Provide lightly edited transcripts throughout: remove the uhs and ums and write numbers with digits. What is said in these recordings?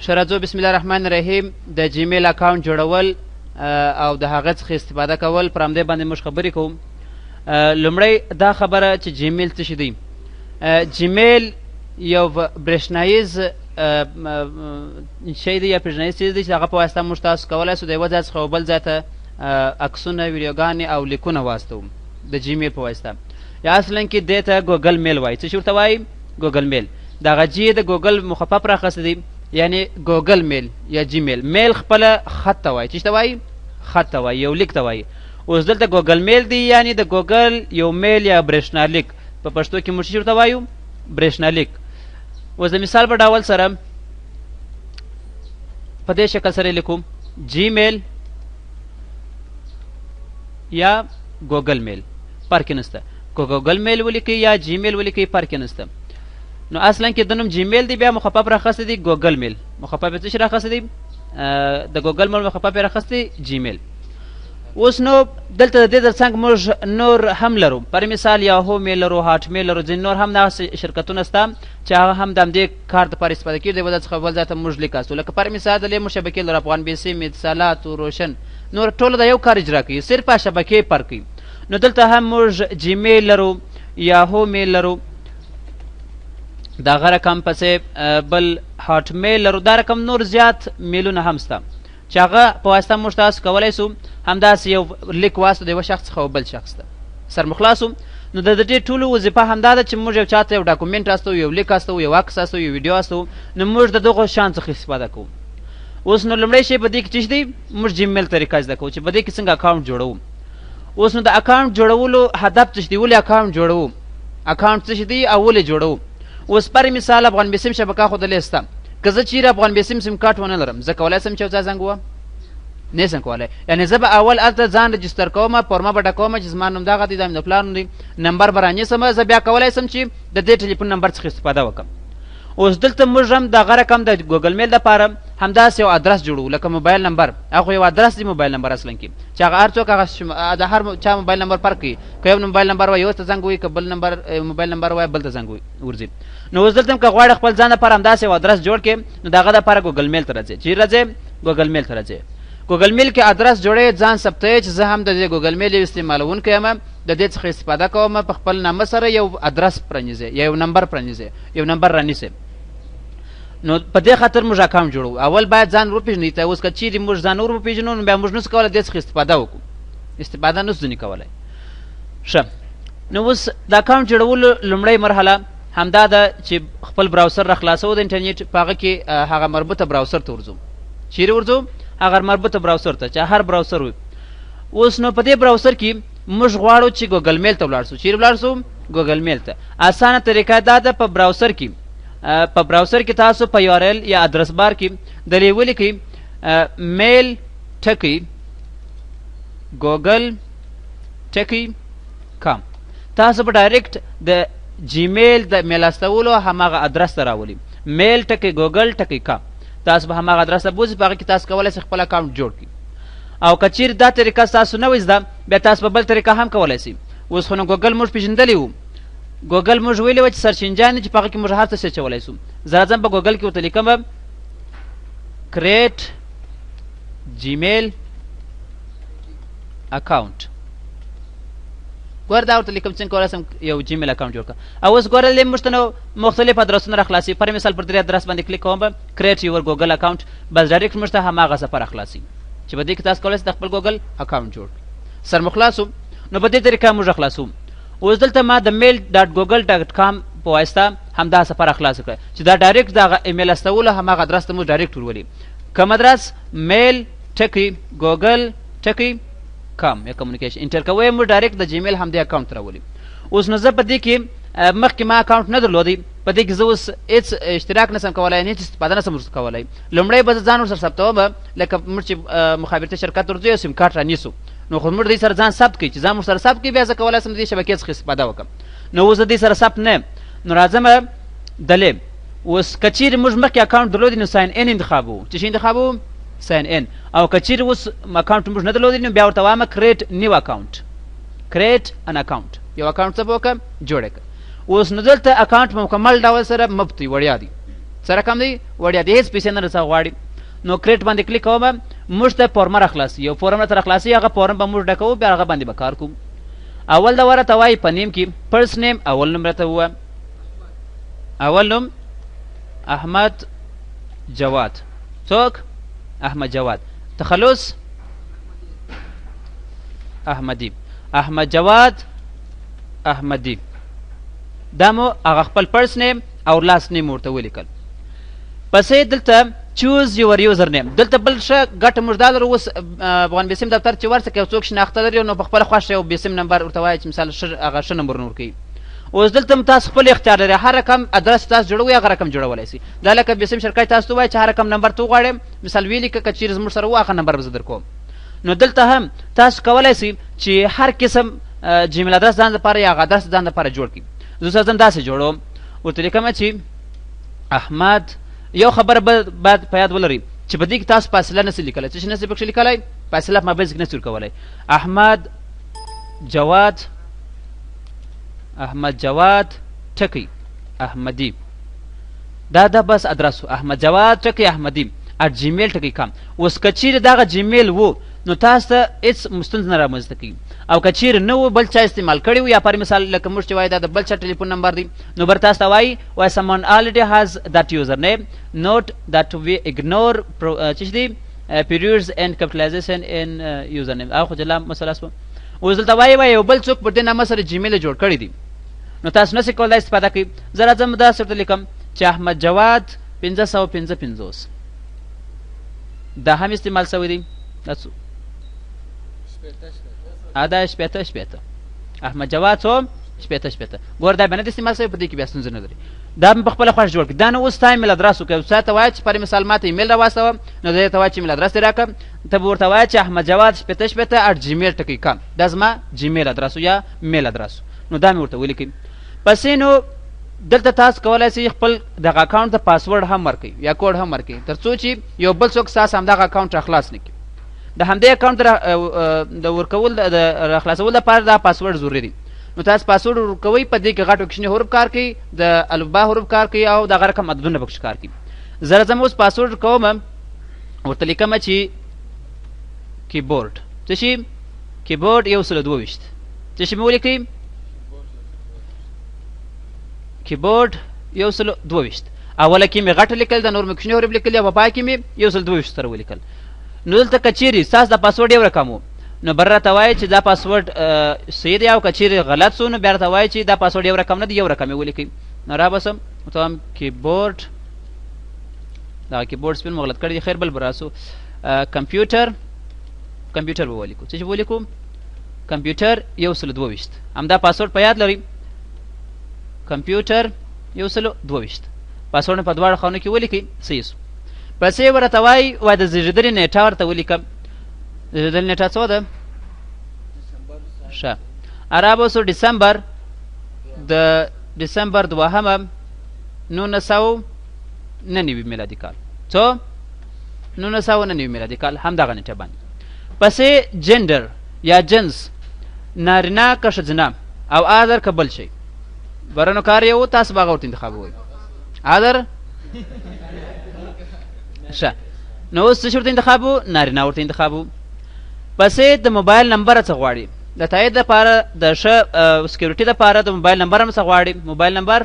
شرازو بسم الله الرحمن الرحیم د جیمیل اکاونټ جوړول او د هغه څخه استفاده کول پر همدې باندې موږ خبرې کوو. لومړی دا خبره چې جیمیل څه شی دی. جیمیل یو برېښنایز شی دی یا برېښنایز څیز دی چې هغه په واسطه موږ تاسو کولی شو د یوه ځای څخه بل ځای ته عکسونه ویډیوګانې او لیکونه واستوو د جیمیل په واسطه. یا اصلا کې دې ته ګوګل میل وایي. څه شي ورته وایي؟ ګوګل میل. دغه جی د ګوګل مخفف راخسته دی، یعنی ګوګل میل یا جیمیل. میل خپله خط ته وایي. څه ته وایي؟ خط ته وایي، یو لیک ته وایي. اوس دلته ګوګل میل دی، یعنی د ګوګل یو میل یا برېښنالیک. په پښتو کې موږ څه ورته وایو؟ برېښنالیک. اوس د مثال په ډول سره په دې شکل سره لیکو جیمیل یا ګوګل میل، فرق نشته. که ګوګل میل ولیکئ یا جیمیل ولیکئ فرق نشته. نو اصلا کې د نوم جیمیل دی، بیا مخفف راخسته دی ګوګل میل. مخفف یې څه شي راخسته دی؟ د ګوګل میل مخفف یې راخسته دی جیمیل. اوس نو دلته د دې ترڅنګ موږ نور هم لرو. پر مثال یاهو میل لرو، هاټ میل لرو، ځینې نور هم دغسې شرکتونه شته چې هغه هم د همدې کار دپاره استفاده کوي. د یو ځای څخه بل ځای ته موږ لیک استو. لکه پر مثال د لیمو شبکې لرو، افغان بیسیم، اتصالات، روشن، نور ټوله د یو کار اجرا کوي، صرف په شبکې فرق کوي. نو دلته هم موږ جیمیل لرو، یاهو میل لرو، دغه رقم پسې بل هاټ میل لرو. دا رقم نور زیات میلونه هم شته چې هغه په واسطه موږ تاسو کولی شو همداسې یو لیک واستو د یوه شخص څخه بل شخص ته سرمخلاص وو. نو د دې ټولو وظیفه همدا ده چې موږ یو چا ته یو ډاکومنټ استو، یو لیک استو، یو عکس استو، یو ویډیو استو. نو موږ د دغو شیانو څخه استفاده کوو. اوس نو لومړی شی په دې کې څه دی؟ موږ جیمیل طریقه زده کوو چې په دې کې څنګه اکاونټ جوړوو. اوس نو د اکاونټ جوړولو هدف څه دی؟ ولې اکاونټ جوړوو؟ اکاونټ څه دی او ولې جوړوو؟ اوس پر مثال افغان بیسیم شبکه ښودلې شته. که زه چیرې افغان بیسیم سیم کارت ونه لرم، زه کولی شم چې یو ځای زنګ ووهم؟ نه شم کولی. یعنې زه به اول هلته ځان رجسټر کوم، فورمه به ډکوم چې زما نوم دغه دی، دا مې د پلار نوم دی، نمبر به رانیسم. زه بیا کولی شم چې د دې ټلیفون نمبر څخه استفاده وکړم. اوس دلته موږ هم دغه رقم د ګوګل میل دپاره همداسې یو ادرس جوړوو، لکه موبایل نمبر. هغه یو ادرس دی موبایل نمبر اصلا کې، چې هغه هر څوک هغه د هر چا موبایل نمبر فرق کوي. که یو موبایل نمبر وایي یو ته زنګ وایي، که بل نمبر موبایل نمبر وایي بل ته زنګ ورځي. نو اوس دلته هم که غواړې خپل ځان دپاره همداسې یو ادرس جوړ کړې، نو د هغه دپاره ګوګل میل ته راځې. چیرې راځې؟ ګوګل میل ته راځې. ګوګل میل کې ادرس جوړې، ځان ثبتوې چې زه هم د دې ګوګل میل یو استعمالوونکی یم، د دې څخه استفاده کوم. په خپل نامه سره یو ادرس پرانیزې یا یو نمبر پرانیزې، یو نمبر رانیسې. نو په دې خاطر موږ اکاونټ جوړو. اول باید ځان وپېژنئ. ته اوس که چیرې موږ ځان ور وپېژنو، نو بیا موږ نسو کولی دې څخه استفاده وکړو. استفاده نسو ځینې کولی. ښه، نو اوس د اکاونټ جوړولو لومړۍ مرحله همدا ده چې خپل براوسر را خلاصو د انټرنیټ. په هغه کې هغه مربوطه براوسر ته ورځو. چیرې ورځو؟ هغه مربوطه براوسر ته، چې هر براوسر وي. اوس نو په دې براوسر کې موږ غواړو چې ګوګل میل ته ولاړ شو. چیرې ولاړ شو؟ ګوګل میل ته. اسانه طریقه دا ده، په براوسر کې تاسو په یو آر ایل یا ادرس بار کې دلې ولیکئ میل ټکی ګوګل ټکی کام. تاسو به ډایرکټ د جیمیل د میل استولو هماغه ادرس ته راولي، میل ټکی ګوګل ټکی کام. تاسو به هماغه ادرس ته بوځئ، په هغه کې تاسو کولی شئ خپل اکاونټ جوړ کړئ. او که چیرې دا طریقه ستاسو نه وي زده، بیا تاسو په بل طریقه هم کولی شئ. اوس خو نو ګوګل موږ پېژندلی وو. ګوګل موږ ویلي وه چې سرچ انجن دی چې په هغه کې موږ هر څه سرچولی شو. زه راځم په ګوګل کې ورته لیکم کریټ جیمیل اکاونټ. ګوره دا ورته لیکم څنګه کولی شم یو جیمیل اکاونټ جوړ کړم. او اوس ګوره دلې موږ ته نو مختلف ادرسونه راخلاصي. پر مثال پر دې ادرس باندې کلیک کوم به کریټ یور ګوګل اکاونټ، بس ډایرکټ موږ ته هماغه صفحه راخلاصي چې په دې کې تاسو کولی شئ د خپل ګوګل اکاونټ جوړ کړئ. سرمخلاص وو. نو په دې طریقه موږ راخلاصو. اوس دلته ما د میل ډاټ ګوګل ډاټ کام په واسطه همدا صفحه خلاصه کړه چې دا ډایرکټ دغه ایمیل استولو هماغه ادرس ته موږ ډایرکټ ورولي. کوم ادرس؟ میل ټکی ګوګل ټکی کام یا کمیونیکیشن انټر کوئ، موږ ډایرکټ د جیمیل همدې اکاونټ ته راولي. اوس نو زه په دې کې مخکې ما اکاونټ نه درلودی، په دې کې زه اوس هېڅ اشتراک نسم کولی، هېڅ استفاده نسم ورڅخه کولی. لومړی به زه ځان ورسره ثبتوم، لکه موږ چې مخابرتي شرکت ته ورځو یو سیم کارت رانیسو، نو خو موږ د دې سره ځان ثبت کړئ چې ځان ورسره ثبت کړئ، بیا زه کولی شم د دې شبکې څخه استفاده وکړم. نو اوس د دې سره ثبت نه، نو راځم دلې. اوس که چیرې موږ مخکې اکاونټ درلودی، نو ساین ان انتخابوو. چې شي انتخابوو؟ ساین ان. او که چیرې اوس اکاونټ موږ نه درلودی، نو بیا ورته وایم کریټ نیو اکاونټ. کریټ ان اکاونټ، یو اکاونټ څه به وکړم؟ جوړ یې کړم. اوس نو دلته اکاونټ په مکمل ډول سره مفت وي، وړیا دی. څه رقم دی وړیا دی، هېڅ پیسې نه رڅه غواړي. نو کریټ باندې کلیک کوم، موږ ته فورمه راخلاصي، یو فورم راته راخلاصي، هغه فورم به موږ ډکوو، بیا هغه باندې به کار کوو. اول دا ورته وایي په نیم کې فرست نیم، اول نوم راته ووایه، اول نوم احمد جواد. څوک؟ احمد جواد. تخلص احمدی، احمد جواد احمدی. دا مو هغه خپل فرست نیم او لاست نیم ورته ولیکل. پسې دلته چوز یور یوزر نیم، دلته بل ښه ګټه موږ دا لرو. اوس افغان بیسیم دفتر چې ورڅه که یو څوک شناخته لري نو په خپله خوښه یو بیسیم نمبر ورته وایي چې مثال هغه ښه نمبر نور کوي. اوس دلته هم تاسو خپل اختیار لري، هر رقم ادرس تاسو جوړوئ هغه رقم جوړولی شي. دا لکه بیسیم شرکت تاسو ته وایي چې هر رقم نمبر ته وغواړئ، مثال ویې لیکه که چیرې زموږ سره و هغه نمبر به زه در کوم. نو دلته هم تاسو کولی شئ چې هر قسم جیمیل ادرس ځان لپاره یا هغه ادرس ځان لپاره جوړ کړي. زه اوس ځم داسې جوړوم، ورته لیکم چې احمد. یو خبره باید په یاد ولرئ چې په دې کې تاسو فاصله نسئ لیکلی. څه شي نسئ پکښې لیکلی؟ فاصله په مابینځ کې نسئ ورکولی. احمد جواد، احمد جواد ټکی احمدی، دا بس ادرس احمد جواد ټکی احمدی @gmail.com. اوس که چیرې دغه جیمیل و نو تاسو ته هېڅ ستونزه نه رامنځته کوي، او که چیرې نه و بل چا استعمال کړی و، یا پر مثال لکه موږ چې وایي دا د بل چا ټلیفون نمبر دی، نو بر تاسو ته وایي someone already has that username, note that we ignore چې دی periods and capitalization in username. هغه خو جلا مسله شوه. اوس دلته وایي یو بل څوک پر دې نامه سره جیمیل جوړ کړی دی، نو تاسو نسئ کولی استفاده کوئ. زه راځم داسې ورته لیکم چې احمد جواد 555. دا هم استعمال شوی دی، دا څو دا شپېته احمد جواد څو شپېته. ګوره دا بیا نه د استعمال شوی، په دې کې بیا ستونزه نه لري. دا هم په خپله خوښ جوړ کړي. دا نو اوس ستا ایمیل ادرس وکړه. چا ته وایه چې پر مثال ما ته ایمیل راواستوه، نو دی ته وایه چې ایمیل ادرس دې راکړه، ته به ورته وایه چې احمد جواد شپېته @gmail.com. دا زما جیمیل ادرس یا میل ادرس، نو دا مې ورته ولیکئ. پسې نو دلته تاسو کولی شئ خپل دغه اکاونټ ته پاسورډ هم ورکړئ یا کوډ هم ورکړئ، تر څو چې یو بل څوک ستاسو همدغه اکاونټ راخلاص نه کړي. د همدې اکاونټ د ورکول د راخلاصول لپاره دا پاسورډ ضروري دی. نو تاسو پاسورډ ورکوئ، په دې کې غټ او کوچني حروف کار کوي، د الفبا حروف کار کوي، او دغه رقم عددونه پکښې کار کوي. زه راځم اوس پاسورډ کوم، ورته لیکم چې کیبورډ. څه شي؟ کیبورډ 122. څه شي مې ولیکئ؟ کیبورډ 122. اوله کې مې غټه لیکل، د نور مې کوچني حروف لیکلي، او په پای کې مې 122 سره ولیکل. نو دلته که چیرې ستاسو د پاسورډ یو رقم و، نو بر راته وایي چې دا پاسورډ صحیح دی، او که چیرې غلط سو نو بیا راته وایي چې دا پاسورډ یو رقم نه دی، یو رقم یې ولیکئ. نو رابسم ورته وایم کیبورډ، دغه کیبورډ سپین مو غلط کړی دی، خیر بل به راسو. کمپیوټر به ولیکو. څه چې ولیکو؟ کمپیوټر 122. همدا پاسورډ په یاد لرئ، کمپیوټر 122. پاسورډ په دواړو خانو کې ولیکئ، صحیح سو. پسې ورته وایي د زیږېدلې نیټه ورته ولیکم. زیږېدلې نیټه څو ده؟ ښه، عربو سو ډسمبر، د ډسمبر 2 1999 میلادي کال. څو؟ 1999 میلادي کال، همدغه نیټه باندې. پسې جنډر یا جنس، نارینه که ښځینه، او ادر که بل شی. برنو کار یو تاسو به هغه ورته انتخابوئ. ادر ښه، نو اوس څه شي ورته انتخابو؟ نارینه ورته انتخابو. پسې د موبایل نمبر څه غواړي؟ د تایید دپاره، د ښه سکیورټي دپاره د موبایل نمبر هم څه غواړي؟ موبایل نمبر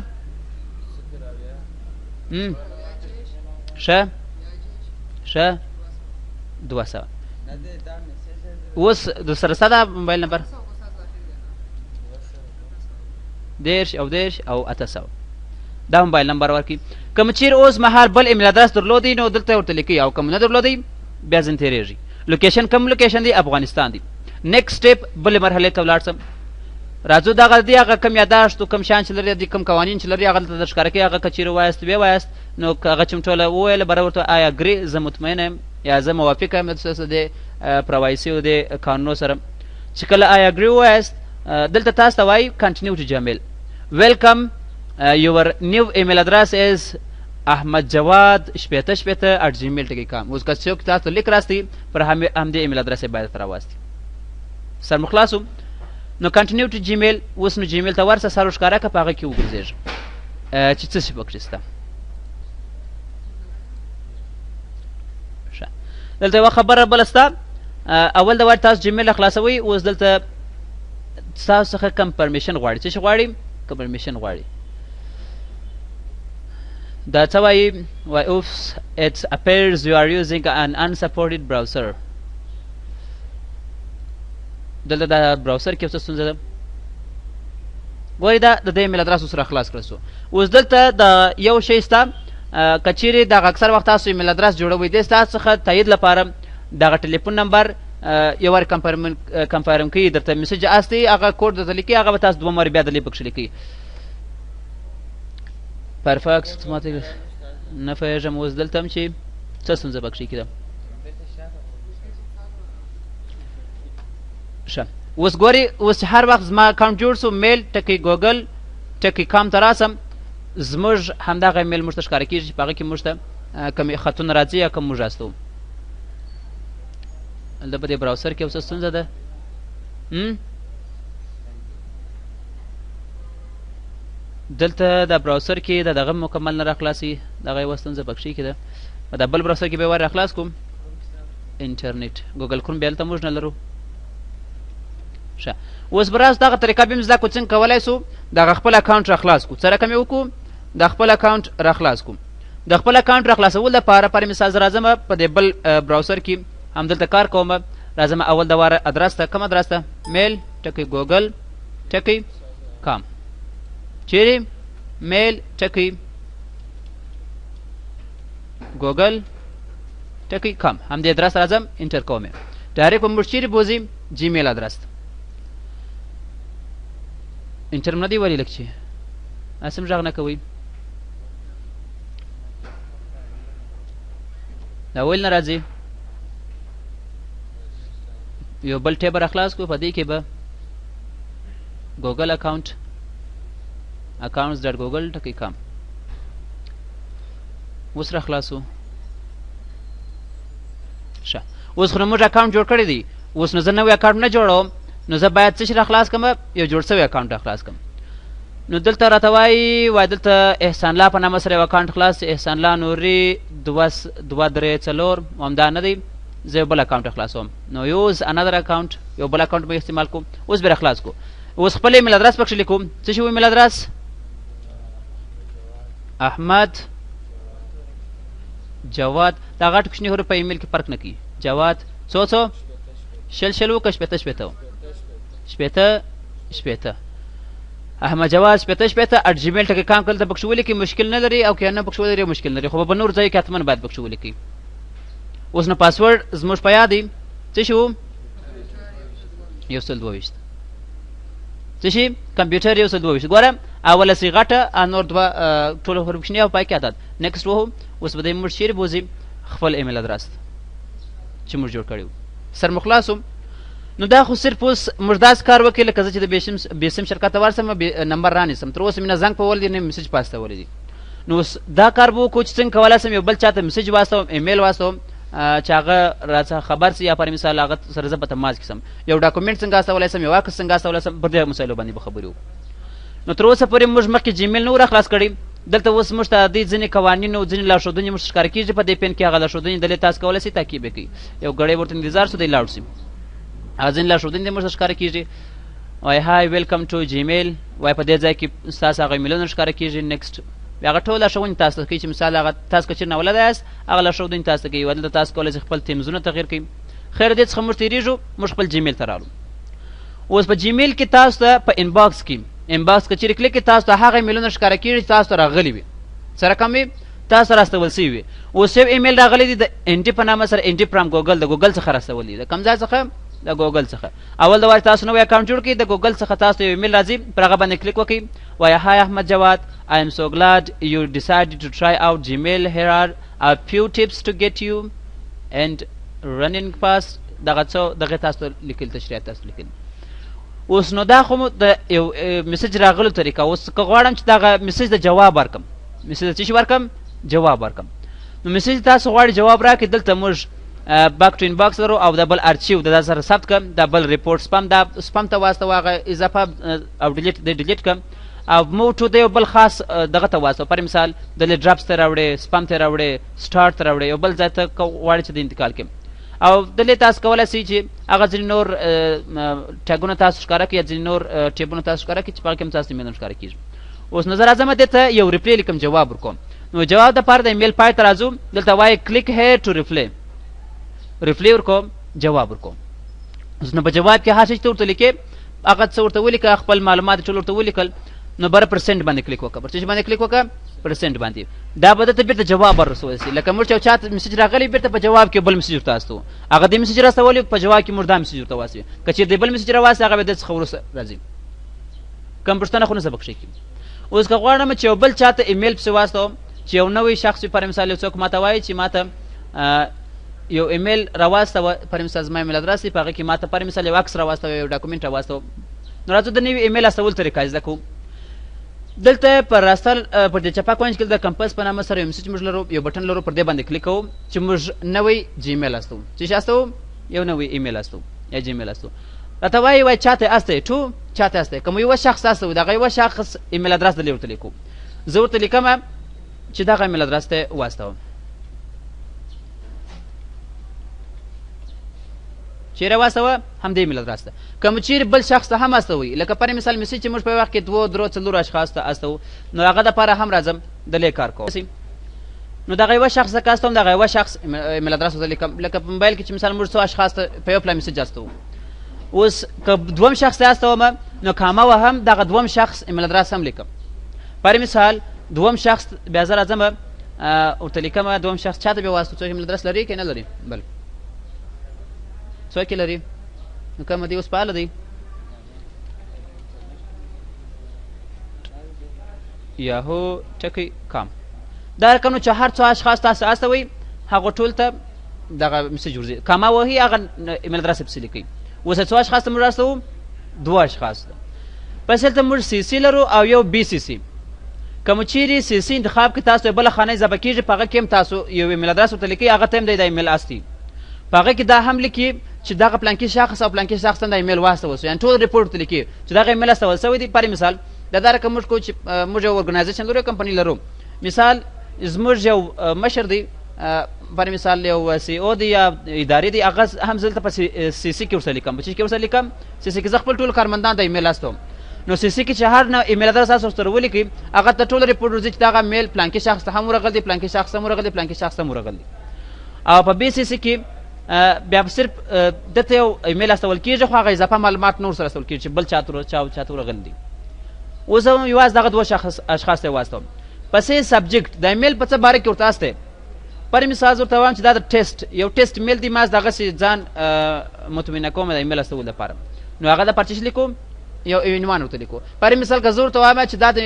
ښه 200. اوس د سره ساده موبایل نمبر 10 او 800. دا موبایل نمبر ورکړي. کوم چیرې اوس مهال بل ایمیل ادرس درلودی نو دلته ورته لیکئ، او کوم نه درلودی بیا ځین تېرېږي. لوکیشن کوم لوکیشن دی؟ افغانستان دی. نیکسټ سټیپ بلې مرحلې ته ولاړ سم. راځو دغه دی هغه کوم یاداشت او کوم شیان چې لري، د کوم قوانین چې لري هغه دلته در ښکاره کوي. هغه که چیرې وایاست ویې وایاست، نو هغه چې م ټوله وویله بره ورته آی اګري، زه مطمئنه یم یا زه موافقه یم د پرایوسي او د قانونو سره. چې کله آی اګري ووایاست، دلته تاسو ته وایي کنټینیو ټو جیمیل. ویلکم your new email address is ahmadjawad88@gmail.com. اوس که څوک تاسو لیک راستي پر همدې ایمیل ادرس باید راواستي. سر مو خلاصو. نو کنټینیو ټو جیمیل. اوس نو جیمیل ته ورسه سر ښکاره که په هغه کې وګرځېږه چې څه شي پکښې شته. دلته یوه خبره بله سته اول د وار تاسو جیمیل خلاصوئ اوس دلته ستاسو څخه کم پرمیشن غواړي څه شي غواړي کم پرمیشن غواړي دا څه وایي وایي اوفس it appears you are using an unsupported browser دلته دا براوسر کې څه ستونزه ده ګورئ دا د دې ایمیل ادرس سره خلاص کړل سو اوس دلته د یو شی سته که چیرې دغه اکثر وخت تاسو ایمیل ادرس جوړوئ دی ستاسو څخه تایید لپاره دغه ټلیفون نمبر یو وار کنفرم کوي درته میسج استي هغه کوډ درته لیکي هغه به تاسو دوه مرې بیا د لیک پکښې لیکئ پرفکس ماته نه پوهېږم اوس دلته هم چې څه ستونزه پکښې کېده ښه اوس ګورئ اوس هر وخت زما اکاونټ جوړ سو میل ټکي ګوګل ټکي کام ته راسم زموږ همدغه میل موږ ته ښکاره کېږي چې په هغه کې موږ ته کومې خطونه راځي یا کوم موږ راستو دلته په دې براوسر کې یو څه ستونزه ده دلته د براوسر کې د دغه مکمل نه راخلاصي دغه یوه ستونزه پکښې کې ده په دا بل براوسر کې به یې ور راخلاص کوم انټرنیټ ګوګل کروم بیا هلته موږ نه لرو ښه اوس به راز دغه طریقه بیا هم زده کړو څنګه کولی سو دغه خپل اکاونټ راخلاص کړو څه رقم یې وکړو د خپل اکاونټ راخلاص کړو د خپل اکاونټ راخلاصولو دپاره پر مثال زه راځم په دې بل براوسر کې همدلته کار کوم راځم اول د واره ادرس ته کوم ادرس ته میل ټکي ګوګل ټکي کام چیرې میل ټکي ګوګل ټکي کام همدې ادرس راځم انټر کوم ډایرکټ به موږ چیرې بوځي جیمیل ادرس ته انټر نه دی ولی لږ چې اسم غږ نه کوئ دا ول نه راځي یو بل ټیب راخلاص کو په دې کې به ګوګل اکاونټ accounts.google.com اوس راخلاصو ښه اوس خو موږ اکاونټ جوړ کړی دی اوس نو زه نوی اکاونټ نه جوړوم نو زه باید څه شي راخلاص کړم یو جوړ سوی اکاونټ راخلاص کړم نو دلته راته وایي دلته احسان الله په نامه سره یو اکاونټ خلاص احسان الله نوري 234 همدا نه دی زه یو بل اکاونټ خلاصوم نو یوز انادر اکاونټ یو بل اکاونټ به استعمال کوم اوس به خلاص کو اوس خپل ایمیل ادرس پکښې لیکوم څه شي ایمیل ادرس احمد جواد دا غټ کوچني حروف په ایمیل کې فرق نه کوي جواد څو شل که شپېته احمد جواد شپېته @gmail.com کله پکښې ولیکئ مشکل نه لري او که نه پکښې ولري مشکل نه لري خو په نور ځای کې حتما باید پکښې ولیکئ اوس نو پاسورډ زموږ په یاد دی څه شي و 122 څه شي کمپیوټر 122 ګوره اوله سي غټه نور دوه ټول حروف کوچني او پای کې عدد نیکسټ وو اوس به د موږ چیرې بوځي خپل ایمیل ادرس چې موږ جوړ کړی سر مخلاصم نو دا خو صرف اوس موږ داسې کار وکړي لکه زه چې د بیسم شرکت ته ورسم نمبر رانیسم تر اوسه مې نه زنګ په ولی نه میسج پاستولی دي نو اوس دا کار به وکړو چې څنګه کولی سم یو بل چاته میسج واستوم ایمیل واستوم چې هغه راڅخه خبر سي یا پر مثال هغه سره زه په تماس کې سم یو ډاکومنټ څنګه استولی سم یو عکس څنګه استولی سم پر دې مسایلو باندې به خبرې وکړو نو تر اوسه پورې موږ مخکې جیمیل نه و راخلاص کړی دلته اوس موږ ته د ځینې قوانینو ځینې لارښودنې موږ ښکاره کېږي په دې پین کې هغه لارښودنې دلې تاسو کولی سئ تعقیب یې کړئ یو ګړی ورته انتظار سو دی لاړ سي هغه ځینې لارښودنې موږ ته ښکاره کېږي وایي هاي ویلکم ټو جیمیل وایي په دې ځای کې ستاسو هغه ایمیلونه ښکاره کېږي نیکسټ هغه ټول لارښوونې تاسو ته کوي چې مثال هغه تاسو که چېرې ناولده یاست هغه لارښودنې تاسو ته کوي دلته تاسو کولی شئ خپل تیمزونه تغیر کړئ خیر دې څخه موږ تېرېږو موږ خپل جیمیل ته راغلو اوس په جیمیل کې تاسو ته په انباکس کې که چېرې کلیک کړئ تاسو ته هغه ایمیلونه ښکاره کېږي چې تاسو ته راغلي وي څه رقم وي تاسو ته راستول سوي وي اوس یو ایمیل راغلی دی د انټي په نامه سره انټي فرام ګوګل د ګوګل څخه راستول دي د کوم ځای څخه د ګوګل څخه اول د وار تاسو نوی اکاونټ جوړ کړئ د ګوګل څخه تاسو یو ایمیل راځي پر هغه باندې کلیک وکړئ وایي هاي احمد جواد I am so glad you decided to try out Gmail. Here are a few tips to get you and running fast. دغه تاسو لیکل تشریحات تاسو لیکل اوس نو دا خو د یو میسج راغلو طریقه اوس که غواړم چې دغه میسج د جواب ورکم میسج د څه شي ورکم جواب ورکم نو میسج تاسو غواړئ جواب راکړئ دلته موږ باک ټو انباکس لرو او د بل ارچیو د سره ثبت کړم د بل ریپورټ سپام ته واستوه هغه اضافه او ډیلیټ کړم او موټو د یو بل خاص دغه ته واستوه پر مثال د ډراپس ته راوړې سپام ته راوړې سټارټ ته راوړې یو بل ځای ته غواړئ چې د انتقال کړم او دلې تاسو کولی شئ چې هغه ځینې نور ټیګونه تاسو ښکاره کړئ یا ځینې نور ټیبونه تاسو ښکاره کړئ چې په هغه کې هم تاسو ایمیلونه ښکاره کېږي. اوس نظر راځم دې ته یو ریپلی لیکم جواب ورکوم. نو جواب دپاره د ایمیل پای ته راځو، دلته وایي کلیک هیر ټو ریپلی، ریپلی ورکوم، جواب ورکوم. نو په جواب کې هر شی چې ته ورته لیکې هغه څه ورته ولیکه، خپل معلومات ټول ورته ولیکل. نو بره پرسنټ باندې کلیک وکړه، پر څه باندې کلیک وکړه؟ پرسنټ باندې. دا به درته بیرته جواب ورسولی شي. لکه موږ چې یو چا ته میسج راغلی بیرته په جواب کې بل میسج ورته واستوو، هغه دې میسج راستولی په جواب کې موږ دا میسج ورته واستوي. که چېرې دې بل میسج راواستي هغه به د څخه وروسته راځي. کوم پوښتنه خو نه سبق شي کېږي. اوس که غواړم چې یو بل چا ته ایمیل پسې واستوم چې یو نوی شخص وي، پر مثال یو څوک ماته وایي چې ماته یو ایمیل راواستوه، پر مثال زما ایمیل ادرس دی، په هغه کې ماته پر مثال یو عکس راواستوه، یو ډاکومنټ راواستوه. نو راځو د نوي ایمیل استول طریقه زده کوو. دلته پر راستل پر دې چپه کوینج کې د کمپس په نامه سره یو میسج موږ لرو، یو بټن لرو، پر دې باندې کلیک کوو چې موږ نوی جیمیل استو. چې څه استو؟ یو نوی ایمیل استو یا جیمیل استو. راته وایي چاته استی ټو چاته استی، کوم یو شخص استو دغه یو شخص ایمیل ادرس دلې ورته لیکو. زه ورته لیکم چې دغه ایمیل ادرس ته واستوم. چیرې واستوه؟ همدې ایمیل ادرس ته. کوم چیرې بل شخص ته هم استوئ، لکه پر مثال میسج چې موږ په وخت کې 2 3 4 اشخاص ته استوو، نو هغه دپاره هم راځم دلې کار کوم. نو دغه یوه شخص ته استوم، دغه یوه شخص ایمیل ادرس ورته لیکم. لکه په موبایل کې چې مثال موږ 100 اشخاص ته په یو پله میسج استوو. اوس که دوم شخص ته استوم نو کامه وهم دغه دوم شخص ایمیل ادرس هم لیکم. پر مثال دوم شخص بیا زه راځم ورته لیکم دوم شخص چاته بیا واستو. څوک ایمیل ادرس لري که نه لري؟ بل څوک یې لري؟ نو کومه دی اوس فعاله دی؟ یاهو ټکی کام. دا رقم چې هر څو اشخاص تاسو استوئ هغو ټول ته دغه میسج ورځي. کامه وهي هغه ایمیل ادرس یې پسې لیکئ. اوس څو اشخاص ته موږ استوو؟ 2 اشخاص ته. پس هلته موږ سی سی لرو او یو بي سی سی. کوم چیرې سی سی انتخاب کې تاسو بله خانه اضافه کېږي، په هغه کې هم تاسو یو ایمیل ادرس ورته لیکئ، هغه ته هم دی د ایمیل استي. په هغه کې دا هم لیکي چې دغه پلانکي شخص او پلانکي شخص ته د ایمیل واستول سو، یعنې ټول ریپورټ ورته لیکي چې دغه ایمیل استول سوی دی. پر مثال دا رقم موږ کوو چې موږ یو ارګنایزیشن لرو، کمپنۍ لرو. مثال زموږ یو مشر دی، پر مثال یو سی او دی یا ادارې دی، هغه هم زه دلته په سی سی کې ورسره لیکم. په چې کې ورسره لیکم سی سی کې زه خپل ټول کارمندان د ایمیل استوم. نو سی سی کې چې هر ایمیل ادرس تاسو ورسره ولیکئ هغه ته ټول ریپورټ ورځي چې دغه میل پلانکي شخص ته هم ورغلی دی، پلانکي شخص ته هم ورغلی دی، پلانکي شخص ته هم ورغلی دی. او په بي سی سی کې بیا صرف دته یو ایمیل استول کېږي، خو هغه اضافه معلومات نور سره استول کېږي چې بل چاته ورغلی دی. اوس هم یوازې دغه 2 اشخاص ته یې واستوم. پسې سبجیکټ د ایمیل په څه باره کې ورته استی. پر مثال ورته وایم چې دا د ټیسټ یو ټیسټ ایمیل دی، ما دغسې ځان مطمئنه کوم د ایمیل استول لپاره. نو هغه دپاره چې لیکو یو عنوان ورته لیکو. پر مثال که زه ورته وایم چې دا د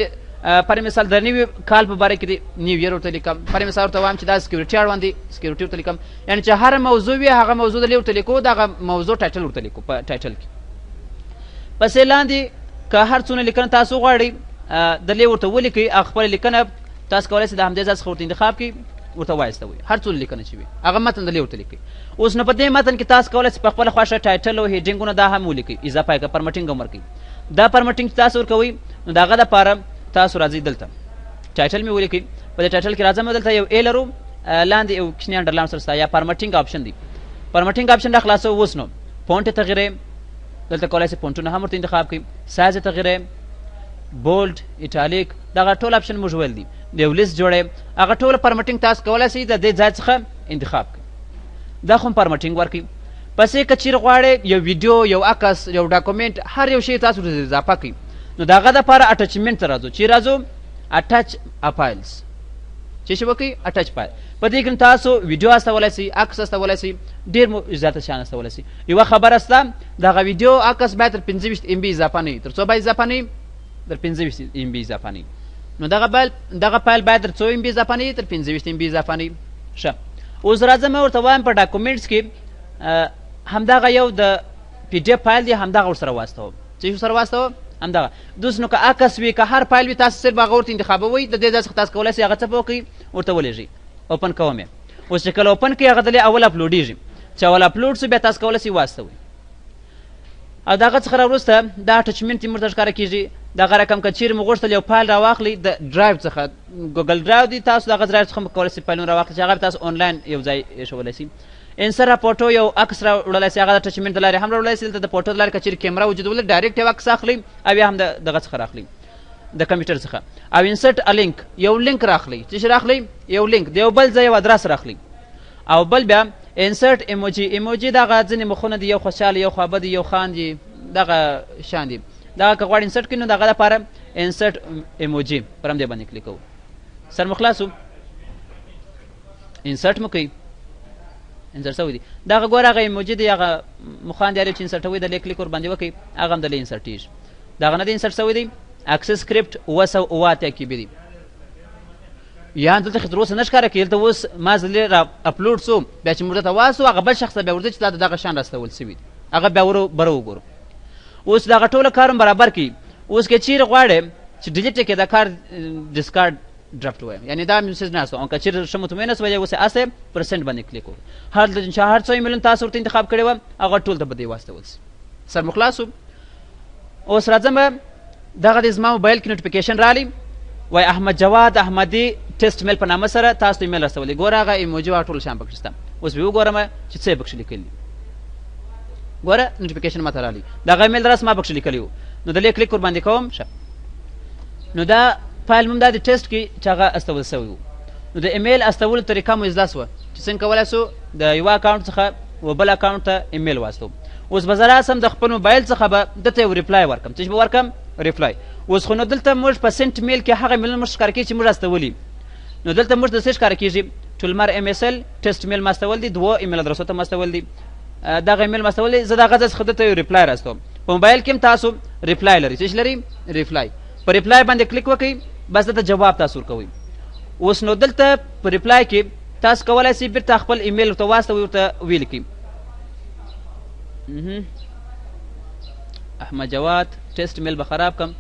پر مثال د نوي کال په باره کې دی، نیو اییر ورته لیکم. پر مثال ورته وایم چې دا سکیورټي اړوند دی، سکیورټي ورته لیکم. یعنې چې هر موضوع وي هغه موضوع دلې ورته لیکو، دغه موضوع ټایټل ورته لیکو په ټایټل کې. پسې لاندې که هر څونه لیکنه تاسو غواړئ دلې ورته ولیکئ، خپله لیکنه تاسو کولی شئ د همدې ځای څخه ورته انتخاب کړئ، ورته وایستوئ. هر څونه لیکنه چې وي هغه متن دلې ورته لیکئ. اوس نو په دې متن کې تاسو کولی شئ په خپله خوښه ټایټل او هیډینګونه دا هم ولیکئ، اضافه یې کړه، پرمټینګ هم ورکوئ. دا پرمټینګ چې تاسو ورکوئ نو د هغه دپاره تاسو راځئ دلته ټایټل مې ولیکئ. په دې ټایټل کې راځم، دلته یو ای لرو، لاندې یو کوچنی انډرلاین سره ستا یا پرمټینګ آپشن دی. پرمټینګ آپشن را خلاصوو. اوس نو فونټ یې تغیروئ، دلته کولی شئ فونټونه هم ورته انتخاب کړئ. سایز یې تغیروئ، بولډ، ایټالیک، دغه ټول آپشن موږ ویل دي. یو لیست جوړوئ، هغه ټول پرمټینګ تاسو کولی شئ د دې ځای څخه انتخاب کړئ. دا خو هم پرمټینګ ورکړئ. پسې که چیرې غواړئ یو ویډیو، یو عکس، یو ډاکومنټ، هر یو شی تاسو ورته اضافه کړئ، نو د هغه دپاره اټچمنټ ته راځو. چې راځو اټچ ا فایلز، چې شی وکړئ اټچ فایل. په دې کې تاسو ویډیو استولی شئ، عکس استولی شئ، ډېر زیاته شیان استولی شئ. یوه خبره شته، دغه ویډیو عکس باید تر 25 MB اضافه نه وي. تر څو باید اضافه نه وي؟ تر 25 MB اضافه نه وي. نو دغه فایل باید تر څو MB اضافه نه وي؟ تر 25 MB اضافه نه وي. ښه، اوس راځم ورته وایم په ډاکومنټس کې همدغه یو د پی ډي اف فایل دی، همدغه ورسره واستوم. چې ورسره واستوم همدغه دوس. نو که عکس وي که هر فایل وي تاسو صرف هغه ورته انتخابوئ. د دې ځای څخه تاسو کولی شئ هغه څه په وکړئ، ورته ولېږئ. اوپن کوم یې. اوس چې کله اوپن کړئ هغه دلې اول اپلوډېږي. چې اول اپلوډ شو بیا تاسو کولی شئ واستوئ. او دغه څخه راوروسته دا اټچمنټ موږ ته ښکاره کېږي دغه رقم که چیرې مو غوښتل یو فایل راواخلئ د ډرایو څخه ګوګل ډرایو دی تاسو دغه ډرایو څخه کولی شئ فایلونه راواخلئ چې هغه به تاسو آنلاین یو ځای ایښولی شي انسر فوټو یو عکس راوړلی شي هغه د اټچمنټ د لارې هم راوړلی شي دلته د فوټو د لارې که چیرې کیمره وجود ولري ډایرکټ یو عکس اخلئ او یا هم دغه څخه راخلئ د کمپیوټر څخه او انسرټ ا لینک یو لینک راخلئ څه شي راخلئ یو لینک د یو بل ځای یو ادرس راخلئ او بل بیا انسرټ ایموجي دغه ځینې مخونه دي یو خوشحاله یو خوابه دي یو خاندي دغه شان دي دغه که غواړئ انسرټ کړئ نو دغه لپاره انسرټ ایموجي پر همدې باندې کلیک کوو سر مو خلاصو انسرټ مو کوئ انسرټ شوی دی دغه ګوره هغه ایموجي دی هغه مخان دی چې انسرټوي د کلیک ور باندې وکئ هغه هم دلې انسرټېږي دغه نه دی انسرټ شوی دی اکسس سکرپټ 208 کې دی یا دلته خو تر اوسه نه ښکاره کېږي دلته اوس ما ځلې را اپلوډ سو بیا چې موږ ته واسو هغه بل شخص ته بیا ورځي چې دا دغه شان راستول سوي دي هغه بیا بره وګورو اوس دغه ټوله کار هم برابر کړي اوس که چیرې غواړې چې ډیلیټ یې کړې دا کار ډسکارډ ډرافټ وایم یعنی دا میسج نه استو او که چیرې ښه مطمئنه شوی اوس یې اسې پرسنټ باندې کلیک وکړو هر څو ایمیلونه تاسو ورته انتخاب کړی وه هغه ټول ته به دې واستول شي سر مو خلاص اوس راځم دغه د زما موبایل کې نوټیفیکیشن رالی وای احمد جواد احمدي ټیسټ میل په نامه سره تاسو ته ایمیل رسولی ګوره هغه ایموجي هغه ټول شیان پکې شته اوس به وګورم چې څه یې پکښې لیکلي ګوره نوټیفیکیشن ماته رالی دغه ایمیل درس ما پکښې لیکلی و نو دلې کلیک ور باندې کوم نو دا فایل مم دا د ټیسټ کې چې هغه استول سوی و نو د ایمیل استولو طریقه مو زده سوه چې څنګه کولی سو د یوه اکاونټ څخه و بل اکاونټ ته ایمیل واستو اوس به زه راسم د خپل موبایل څخه به دته یو ریپلای ورکړم څه به ورکړم ریپلای اوس خو نو دلته موږ په سنټ میل کې هغه میلونه موږ ښکاره کېږي چې موږ استولي نو دلته موږ د څه ښکاره کېږي ټولمر ام اس ال ټیسټ میل ما استول دي دوه ایمیل ادرسو ته ما استول دي دغه ایمیل ما استول دي زه دغه څخه دته یو ریپلای راستوم په موبایل کې هم تاسو ریپلای لرئ څه لرئ ریپلای په ریپلای باندې کلیک وکئ بس دته جواب تاسو ورکوئ اوس نو دلته په ریپلای کې تاسو کولی شئ بیرته خپل ایمیل ورته واستوئ ورته ولیکئ احمد جواد ټیسټ میل به خراب کم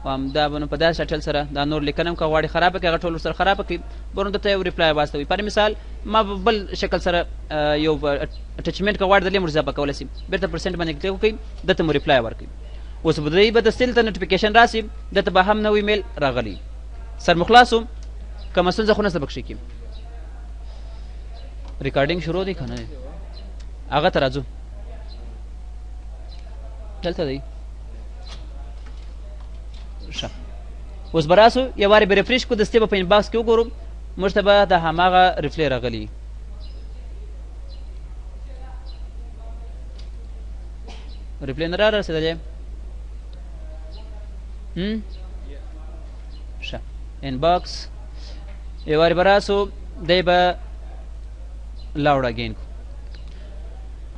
او همدا به نو په داسې شټل سره دا نور لیکنه هم که غواړي خرابه کړي هغه ټول ورسره خرابه کړي به نو دته یو ریپلای واستوي پر مثال ما به بل شکل سره یو اټچمنټ که غواړي دلې موږ اضافه کولی شي بېرته پرسنټ باندې کلیک وکړئ دته مو ریپلای ورکړئ اوس به دوی به د سټیل ته نوټیفیکیشن راسي دته به هم نو ایمیل راغلی سر مو خلاص و که ستونزه خو نشته پکښې کې ریکارډینګ شروع دی که نه هغه ته راځو دلته دی ښه اوس به راسو یو وارې به ریفریش کړو دستې به په انباکس کې وګورو موږ ته به د هماغه ریپلی راغلي ریپلی نه را رسېدلی ښه انباکس یو وارې به راسو دی به لاوډ اګین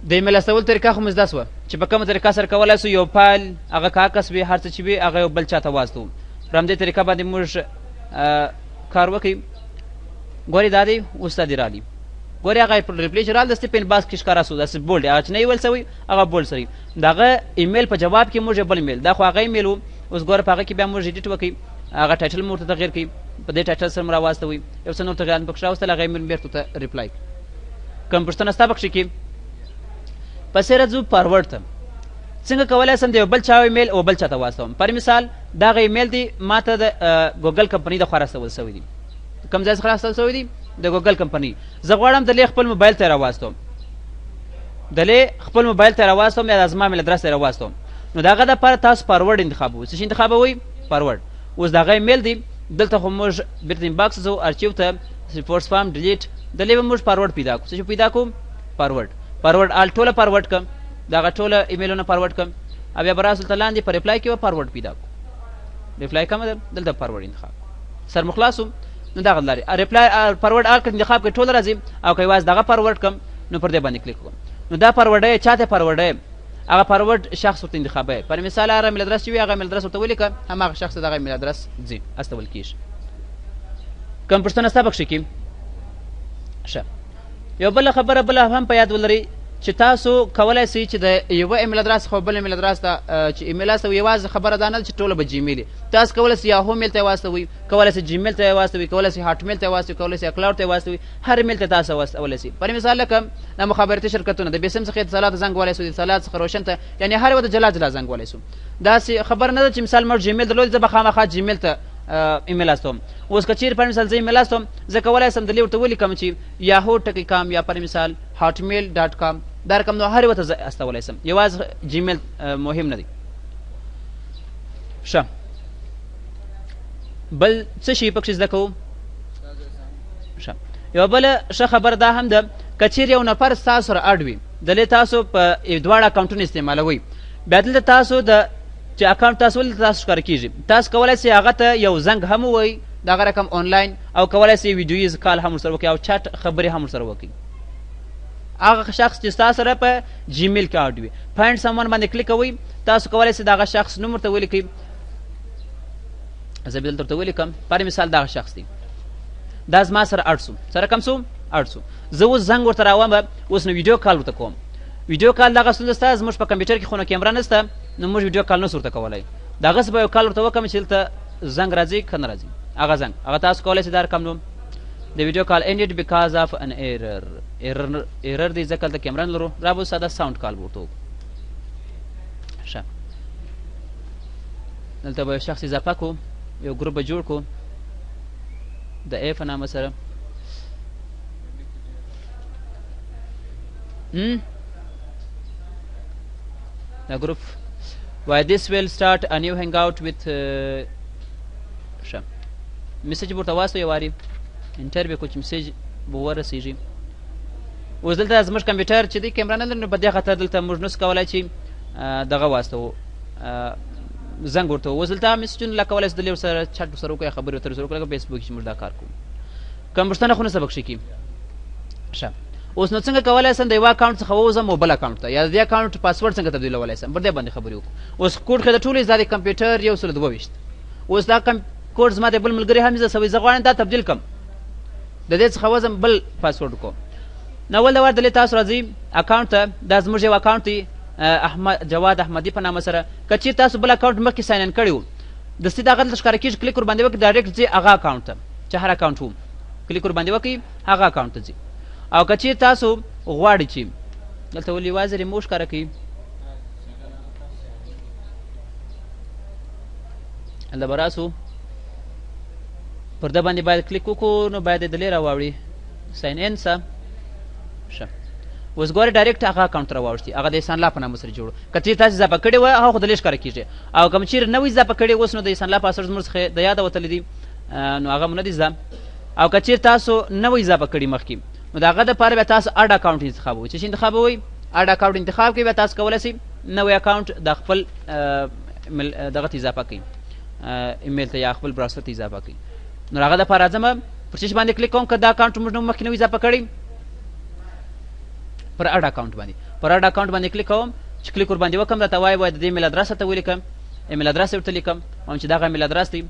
د ایمیل استول طریقه خو مو زده سوه چې په کومه طریقه سره کولی سو یو فایل هغه که عکس وي هر څه چې وي هغه یو بل چا ته واستو پر همدې طریقه باندې موږ کار وکړئ ګورې دا دی اوس دا دې رالي ګورې هغه ریپلی چې راله دستې په انباکس کې ښکاره سو داسې بولډ هغه چې نه ویل سوی هغه بولډ سوی د هغه ایمیل په جواب کې موږ یو بل ایمیل دا خو هغه ایمیل و اوس ګوره په هغه کې بیا موږ ایډیټ وکړئ هغه ټایټل مو ورته تغیر کړئ په دې ټایټل سره مو راواستوئ یو څه نور تغیرات پکښې راوستل هغه ایمیل بېرته ورته ریپلای کوم پوښتنه ستا پکښې کې پسې راځو فارورډ ته څنګه کولی شم د یو بل چا ایمیل او بل چا ته واستوم پر مثال دغه ایمیل دی ما ته د ګوګل کمپنۍ د خوا راستول سوی دی کوم ځای څخه راستول سوی دی د ګوګل کمپنۍ زه غواړم دلې خپل موبایل ته یې راواستوم دلې خپل موبایل ته یې راواستوم یا د زما میل ادرس ته یې راواستوم نو د هغه دپاره تاسو فارورډ انتخابوئ څه شي انتخابوئ فارورډ اوس د هغه ایمیل دی دلته خو موږ بیرته انباکس ځو ارچیو ته ریپورټس فارم ډیلیټ دلې به موږ فارورډ پیدا کړو څه شي پیدا کړو فارورډ آل ټوله فارورډ کړم دغه ټوله ایمیلونه فارورډ کړم او بیا به راسو ته لاندې په ریپلای کې به فارورډ پیدا کړو ریپلای کومه ده دلته فارورډ انتخاب سر مو خلاص نو دغه لارې ریپلای فارورډ آل انتخاب کړئ ټول راځي او که یوازې دغه فارورډ کړم نو پر دې باندې کلیک وکړم نو دا فارورډی چا ته فارورډی هغه فارورډ شخص ورته انتخابوي پر مثال هغه ایمیل ادرس چې وي هغه ایمیل ادرس ورته ولیکه هماغه شخص ته دغه ایمیل ادرس ځي استول کېږي کوم پوښتنه ستا پکښې کې ښه یو بله خبره بله هم په یاد ولرئ چې تاسو کولی شئ چې د یوه ایمیل ادرس څخه بل ایمیل ادرس ته چې ایمیل استوئ یوازې خبره دا نه ده چې ټوله به جیمیل تاسو کولی شئ یاهو میل ته یې واستوئ کولی شئ جیمیل ته یې واستوئ کولی شئ هاټ میل ته یې واستوئ کولی شئ کلاوډ ته یې واستوئ هر ایمیل ته تاسو واستولی شئ پر مثال لکه د مخابراتي شرکتونه د بیسم څخه اتصالات زنګ ولی شو د اتصالات څخه روشن ته یعنې هر یوه ته جلا جلا زنګ ولی شو داسې خبره نه ده چې مثال موږ جیمیل درلود زه به خامخا جیمیل ته ایمیل استوم اوس که چیرې پر مثال زه ایمیل استوم زه کولی شم دلې ورته ولیکم چې یاهو ټکی کام یا پر مثال هاټ میل ډاټ کام دا رقم نو هر یوه ته زه استولی شم یوازې جیمیل مهم نه دی ښه بل څه شي پکښې زده کوو ښه یوه بله ښه خبره دا هم ده که چیرې یو نفر ستاسو سره اډ وي دلې تاسو په دواړه اکاونټونه استعمالوئ بیا دلته تاسو د چې اکاونټ تاسو ولې تاسو ښکاره کېږي تاسو کولی شئ هغه ته یو زنګ هم ووایئ د هغه رقم آنلاین او کولی شئ ویډیویز کال هم ورسره وکړئ او چټ خبرې هم ورسره وکړئ هغه شخص چې ستاسو سره په جیمیل کې اډ وي فایند سمون باندې کلیک کوئ تاسو کولی شئ د هغه شخص نوم ورته ولیکئ زه به دلته ورته ولیکم پر مثال دغه شخص دی دا زما سره اډ سو سره کم سو اډ سو زه اوس زنګ ورته راوم اوس نو ویډیو کال ورته کوم ویډیو کال دغه ستونزه شته زموږ په کمپیوټر کې خو نو کیمره نشته نو موږ ویډیو کال نسو ورته کولی دغسې به یو کال ورته وکړم چې دلته زنګ راځي که نه راځي هغه زنګ هغه تاسو کولی شئ دا رقم نو د ویډیو کال ended because of an error دی ځکه دلته کیمره نه لرو را به ساده ساوند کال به ورته وکړو ښه دلته به یو شخص اضافه کړو یو ګروپ به جوړ کړو د ای په نامه سره دا ګروپ why this will start a new hangout with ښه میسج به ورته واستوي یو وارې انټر به کړو چې میسج به ورسېږي اوس دلته زموږ کمپیوټر چې دی کیمره نه لري نو په دې خاطر دلته موږ نسو کولی چې دغه واستوو زنګ ورته اوس دلته میسجونه لا کولی شو دلې ورسره چټ ورسره وکړئ خبرې ورته ورسره وکړئ لکه فیسبوک چې موږ دا کار کوو کوم پوښتنه خو نه سبق شي کي ښه اوس نو څنګه کولی شم د یوه اکاونټ څخه ووځم بل اکاونټ ته یا د دې اکاونټ پاسورډ څنګه تبدیلولی شم پر دې باندې خبرې وکړو اوس کوډ ښه د ټولې دا د کمپیوټر 122 اوس دا کوډ زما د بل ملګري هم زه سوی زه غواړم دا تبدیل کړم د دې څخه وځم بل پاسورډ وکړم نو اول د وار دلې تاسو راځئ اکاونټ ته دا زموږ یو اکاونټ دی جواد احمدي په نامه سره که چیرې تاسو بل اکاونټ مخکې ساین ان کړی و دستي د هغه دلته ښکاره کېږي کلیک ورباندې وکړئ ډایرکټ ځي هغه اکاونټ ته چې هر اکاونټ و کلیک ورباندې وکړئ هغه اکاونټ ته ځي او که چیرې تاسو غواړئ چې دلته ولې یوازې ریموو ښکاره کوي هلته به راسو پر ده باندې باید کلیک وکړو نو باید یې دلې راواوړي ساین ان سه ښه اوس ګورئ ډایرکټ هغه اکاونټ ته راواوښتي هغه د احسان الله په نامه سره جوړو که چیرې تاسې اضافه کړې وه هغه خو دلې ښکاره کېږي او که چیرې نه وي اضافه کړې اوس نو د احسان الله پاسورډ زموږ څخه د یاده وتلی دي نو هغه مو نه دي زده او که چیرې تاسو نه وي اضافه کړي مخکې نو د هغه دپاره بیا تاسو اډ اکاونټ انتخابوئ چې انتخابوئ اډ اکاونټ انتخاب کوئ بیا تاسو کولی شئ نوی اکاونټ د خپل دغه ته اضافه کوئ ایمیل ته یا خپل براوزر ته اضافه کوئ نو هغه دپاره راځم پر چیش باندې کلیک کوم که دا اکاونټ موږ نه مخکې نه اضافه کړی پر اډ اکاونټ باندې پر اډ اکاونټ باندې کلیک کوم چې کلیک ورباندې وکړم راته وایي باید د دې ایمیل ادرس ته ولیکم ایمیل ادرس یې ورته لیکم وایم چې دغه ایمیل ادرس دی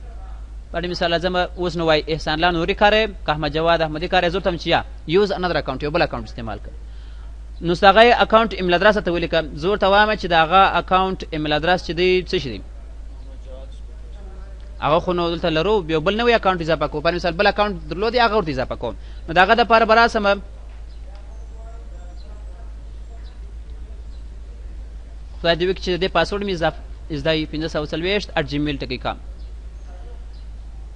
په دې مثال راځم اوس نو وایي احسان الله نوري کاروې که احمد جواد احمدي کاروې زه ورته وایم چې یا یوز انادر اکاونټ یو بل اکاونټ استعمال کړه نو د هغه اکاونټ ایمیل ادرس ته ولیکم زه ورته وایم چې د هغه اکاونټ ایمیل ادرس چې دی څه شي دی هغه خو نو دلته لرو یو بل نوی اکاونټ اضافه کوو په مثال بل اکاونټ درلود هغه ورته اضافه کوم نو د هغه دپاره به راسم خدای دې وکړي چې د دې پاسورډ مې زده وي 540@gmail.com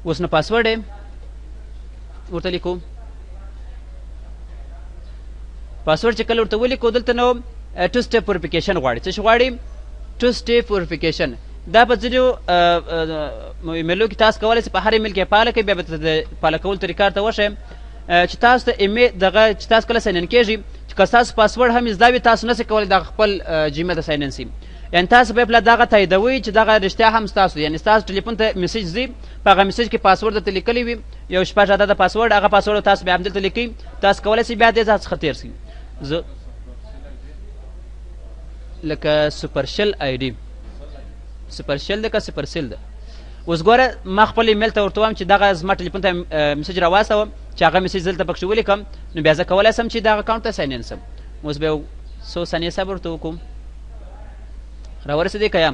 اوس نو پاسورډ یې ورته لیکو پاسورډ چې کله ورته ولیکو دلته نو ټو سټیپ وریفیکیشن غواړي څه شي غواړي ټو سټیپ وریفیکیشن دا په ځینو ایمیلو کې تاسو کولی شئ په هر ایمیل کې فعاله کړئ بیا به د فعاله کولو طریقه ورته وښیم چې تاسو ته ایمیل دغه چې تاسو کله ساین ان کېږئ چې که ستاسو پاسورډ هم زده وي تاسو نسئ کولی دغه خپل جیمیل ته ساین ان سئ یعنې تاسو به یې دغه تاییدوئ چې دغه رښتیا هم ستاسو یعنې ستاسو ټلیفون ته میسج ځي په هغه میسج کې پاسورډ درته لیکلی وي یو شپږ عدده پاسورډ هغه پاسورډ تاسو بیا همدلته لیکئ تاسو کولی شئ بیا دې ځای څخه تېر شئ زه لکه سوپرشل آی ډي سوپرشل ده که سوپرسل ده اوس ګوره ما خپل ایمیل ته ورته وایم چې دغه زما ټلیفون ته میسج راواستوم چې هغه میسج دلته پکښې ولیکم نو بیا زه کولی شم چې دغه اکاونټ ته ساین ان سم اوس به یو څو ثانیې صبر ورته وکړو راورسېدې که یا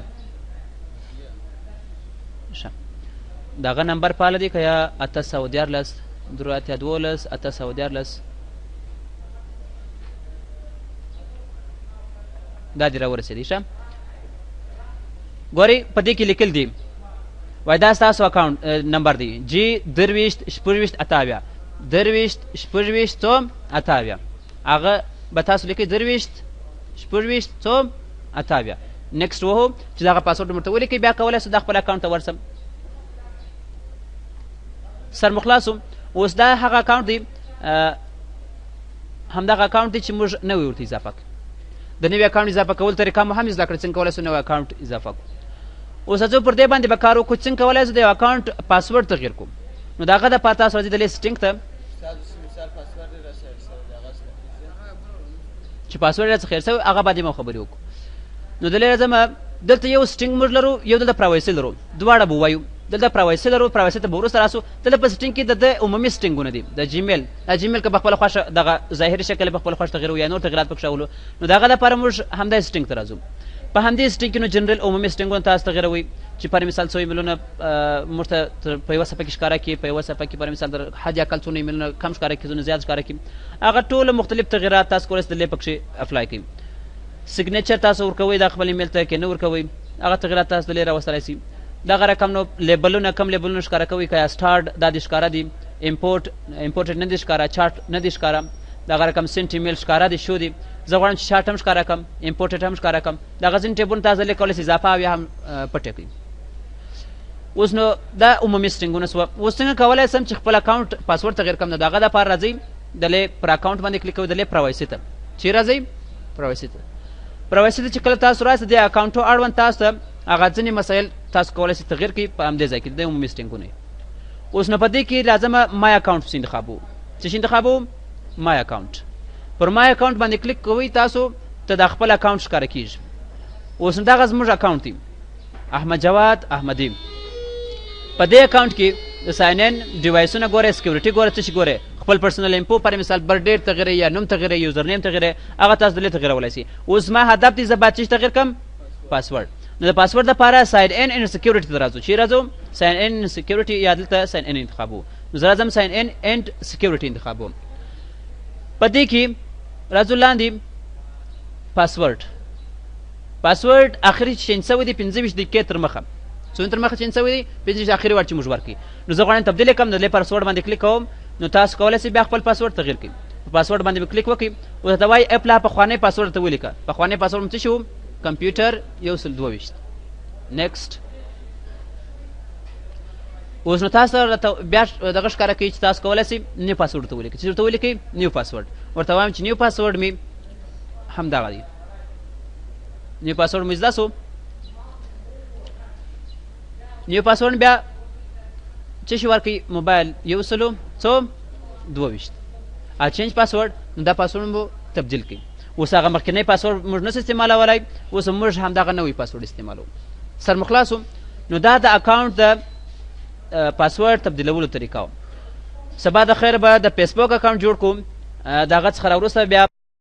دغه نمبر پاله دی که یا 814 312 814 دا دې راورسېدی ښه ګورئ په دې کې لیکل دي وایي دا ستاسو اکاونټ نمبر دی جی 23 26 28 23 26 28 هغه به تاسو لیکئ 23 26 28 نیکسټ وهو چې دغه پاسورډ مرته ولیکئ بیا کولی سو د خپل اکاونټ ته ورسم سرمخلاصو اوس دا هغه اکاونټ دی همدغه اکاونټ دی چې موږ نوی ورته اضافه کړو د نوي اکاونټ اضافه کول طریقه مو هم زده کړه څنګه کولی سو نوی اکاونټ اضافه کړو اوس زه پر دې باندې به کار وکړو څنګه کولی سو د یو اکاونټ پاسورډ تغیر کړو نو د هغه دپاره تاسو راځئ دلې سټینګ ته چې پاسورډ یې راڅخه هېر سوی هغه باندې مو خبرې وکړو نو دلې راځم دلته یو سټینګ موږ لرو یو دلته پرایویسي لرو دواړه به ووایو دلته پرایویسي لرو پرایویسي ته به وروسته راسو دلته په سټینګ کې د عمومي سټینګونه دي د جیمیل د جیمیل که په خپله خوښه دغه ظاهري شکل په خپله خوښه تغیرو یا نور تغیرات پکښې راولو نو د هغه دپاره موږ همدې سټینګ ته راځو په همدې سټینګ کې نو جنرل عمومي سټینګونه تاسو تغیروئ چې پر مثال څو ایمیلونه موږ ته په یوه صفحه کې ښکاره کړي په یوه صفحه کې پر مثال د حد اقل څونه ایمیلونه کم ښکاره کړي څونه زیات ښکاره کړي هغه ټوله مختلف تغیرات تاسو کولی شئ دلې پکښې اپلای کړئ سیګنیچر تاسو ورکوئ دا خپل ایمیل ته که نه ورکوئ هغه تغیرات تاسو دلې راوستلی شئ دغه رقم نو لیبلونه کم لیبلونه ښکاره کوئ که یا سټارډ دا دې ښکاره دي امپورټډ نه دي ښکاره چارټ نه دي ښکاره دغه رقم سنټ ایمیل ښکاره دي شو دي زه غواړم چې چارټ هم ښکاره کړم امپورټډ هم ښکاره کړم دغه ځینې ټیبونه تاسو دلې کولی شئ اضافه او یا هم پټې کړئ اوس نو دا عمومي سټینګونه سوه اوس څنګه کولی سم چې خپل اکاونټ پاسورډ تغیر کړم نو د هغه دپاره راځئ دلې پر اکاونټ باندې کلیک کوئ دلې پرایویسي ته چی راځئ پرایویسي ته پرایویسي ته چې کله تاسو راسئ د اکاونټو اړوند تاسو ته هغه ځینې مسایل تاسو کولی شئ تغیر کړئ په همدې ځای کې د عمومي سټینګونه اوس نو په دې کې لازمه مای اکاونټ پسې انتخابوو څه شي انتخابوو مای اکاونټ پر مای اکاونټ باندې کلیک کوئ تاسو ته د خپل اکاونټ ښکاره کېږي اوس نو دغه زموږ اکاونټ دی احمد جواد احمدي په دې اکاونټ کې د ساین ان ډیوایسونه ګورئ سکیورټي ګورئ څه شي ګورئ خپل پرسنل انفو پر مثال بر ډیټ تغیره یا نوم تغیره یوزر نیم تغیره هغه تاسو دلې تغیرولی شئ اوس ما هدف دی زه باید څه تغیر کړم پاسورډ نو د پاسورډ دپاره ساین ان اینډ سکیورټي ته راځو چې راځو ساین ان سکیورټي یا دلته ساین ان انتخابو نو زه راځم ساین ان اینډ سکیورټي انتخابوم په دې کې راځو لاندې پاسورډ اخري چینج سوی دی 25 دقیقې تر مخه څومره تر مخه چینج سوی دی 25 اخري وار چې موږ ورکړي نو زه غواړم تبدیل کړم نو دلې پاسورډ باندې کلیک کوم نو تاسو کولی شئ بیا خپل پاسورډ تغیر کړئ په پاسورډ باندې به کلیک وکړئ اوس ته وایي اپلا پخوانی پاسورډ ته ولیکه پخوانی پاسورډ م څه شي و کمپیوټر 122 نیکسټ اوس نو تاسو راته بیا دغه ښکاره کوي چې تاسو کولی شئ نیو پاسورډ ته ولیکئ چې ورته ولیکئ نیو پاسورډ ورته وایم چې نیو پاسورډ مې همدغه دی نیو پاسورډ مې زده سو نیو پاسورډ بیا څه شي ورکوي موبایل 122 چینج پاسورډ نو دا پاسورډ مو تبدیل کړئ اوس هغه مخکینی پاسورډ موږ نسو استعمالولی اوس موږ همدغه نوی پاسورډ استعمالوو سرمخلاصو نو دا د اکاونټ د پاسورډ تبدیلولو طریقه و سبا د خیر به د فیسبوک اکاونټ جوړ کوم د هغه څخه راوروسته بیا